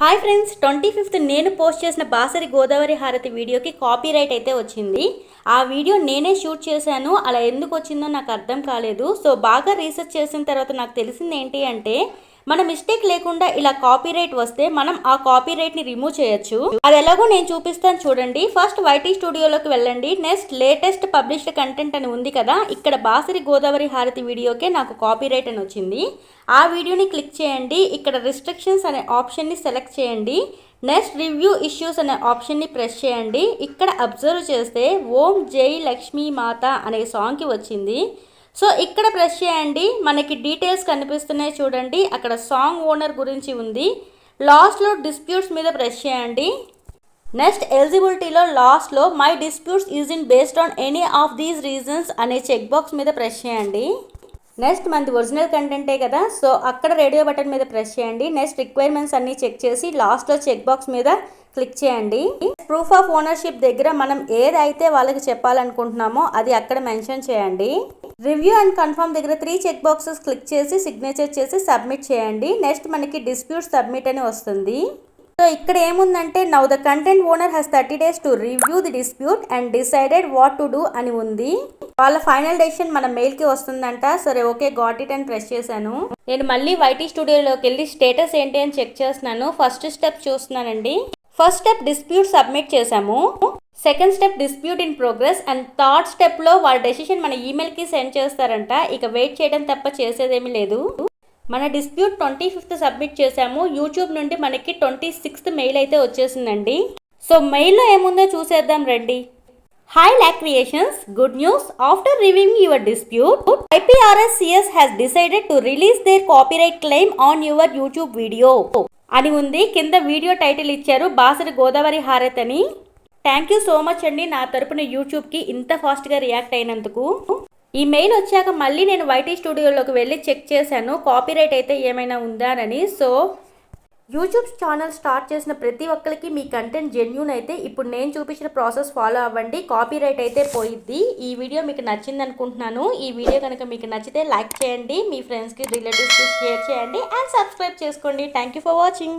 Hi friends, 25th నేను post చేసిన బాసరి గోదావరి హారతి వీడియోకి కాపీరైట్ అయితే వచ్చింది. ఆ వీడియో నేనే షూట్ చేశాను. అలా ఎందుకు వచ్చిందో నాకు అర్థం కాలేదు. సో బాగా రీసెర్చ్ చేసిన తర్వాత నాకు తెలిసింది ఏంటి అంటే, మన మిస్టేక్ లేకుండా ఇలా కాపీరైట్ వస్తే మనం ఆ కాపీరైట్ని రిమూవ్ చేయొచ్చు. అది ఎలాగో నేను చూపిస్తాను చూడండి. ఫస్ట్ వైటీ స్టూడియోలోకి వెళ్ళండి. నెక్స్ట్ లేటెస్ట్ పబ్లిష్డ్ కంటెంట్ అని ఉంది కదా, ఇక్కడ బాసరి గోదావరి హారతి వీడియోకే నాకు కాపీరైట్ అని వచ్చింది. ఆ వీడియోని క్లిక్ చేయండి. ఇక్కడ రిస్ట్రిక్షన్స్ అనే ఆప్షన్ని సెలెక్ట్ చేయండి. నెక్స్ట్ రివ్యూ ఇష్యూస్ అనే ఆప్షన్ని ప్రెస్ చేయండి. ఇక్కడ అబ్జర్వ్ చేస్తే ఓం జై లక్ష్మీ మాత అనే సాంగ్కి వచ్చింది. సో ఇక్కడ ప్రెస్ చేయండి. మనకి డీటెయిల్స్ కనిపిస్తున్నాయి చూడండి. అక్కడ సాంగ్ ఓనర్ గురించి ఉంది. లాస్ట్లో డిస్ప్యూట్స్ మీద ప్రెస్ చేయండి. నెక్స్ట్ ఎలిజిబిలిటీలో లాస్ట్లో my disputes is in based on any of these reasons అనే చెక్ బాక్స్ మీద ప్రెస్ చేయండి. నెక్స్ట్ మనది ఒరిజినల్ కంటెంటే కదా, సో అక్కడ రేడియో బటన్ మీద ప్రెస్ చేయండి. నెక్స్ట్ రిక్వైర్మెంట్స్ అన్నీ చెక్ చేసి లాస్ట్లో చెక్ బాక్స్ మీద క్లిక్ చేయండి. ప్రూఫ్ ఆఫ్ ఓనర్షిప్ దగ్గర మనం ఏదైతే వాళ్ళకి చెప్పాలనుకుంటున్నామో అది అక్కడ మెన్షన్ చేయండి. రివ్యూ అండ్ కన్ఫర్మ్ దగ్గర 3 చెక్ బాక్సెస్ క్లిక్ చేసి సిగ్నేచర్ చేసి సబ్మిట్ చేయండి. నెక్స్ట్ మనకి డిస్ప్యూట్ సబ్మిట్ అని వస్తుంది. సో ఇక్కడ ఏముందంటే now the content owner has 30 days to review the dispute and decided what to do అని ఉంది. వాళ్ళ ఫైనల్ డెసిషన్ మన మెయిల్కి వస్తుందంట. సరే ఓకే గాట్ ఇట్ అని ప్రెస్ చేశాను. నేను మళ్ళీ వైటీ స్టూడియోలోకి వెళ్ళి స్టేటస్ ఏంటి అని చెక్ చేస్తున్నాను. ఫస్ట్ స్టెప్ చూస్తున్నానండి. ఫస్ట్ స్టెప్ డిస్ప్యూట్ సబ్మిట్ చేశాము. Second step dispute in progress and third స్టెప్లో వాళ్ళ డెసిషన్ మన ఈమెయిల్కి సెండ్ చేస్తారంట. ఇక వెయిట్ చేయడం తప్ప చేసేదేమీ లేదు. మన డిస్ప్యూట్ 25th సబ్మిట్ చేశాము. యూట్యూబ్ నుండి మనకి 26th మెయిల్ అయితే వచ్చేసిందండి. సో మెయిల్లో ఏముందో చూసేద్దాం రండి. Hi lakh creations, good news. After reviewing your dispute, IPRS has decided to release their copyright claim on your YouTube video అని ఉంది. కింద వీడియో టైటిల్ ఇచ్చారు బాసరి గోదావరి హారతి అని. థ్యాంక్ యూ సో మచ్ అండి నా తరపున యూట్యూబ్కి ఇంత ఫాస్ట్గా రియాక్ట్ అయినందుకు. ఈ మెయిల్ వచ్చాక మళ్ళీ నేను వైటీ స్టూడియోలోకి వెళ్ళి చెక్ చేశాను కాపీరైట్ అయితే ఏమైనా ఉందా అని. సో యూట్యూబ్ ఛానల్ స్టార్ట్ చేసిన ప్రతి ఒక్కరికి మీ కంటెంట్ జెన్యూన్ అయితే ఇప్పుడు నేను చూపించిన ప్రాసెస్ ఫాలో అవ్వండి, కాపీరైట్ అయితే పోయిద్ది. ఈ వీడియో మీకు నచ్చింది అనుకుంటున్నాను. ఈ వీడియో కనుక మీకు నచ్చితే లైక్ చేయండి, మీ ఫ్రెండ్స్కి రిలేటివ్స్కి షేర్ చేయండి అండ్ సబ్స్క్రైబ్ చేసుకోండి. Thank you for watching.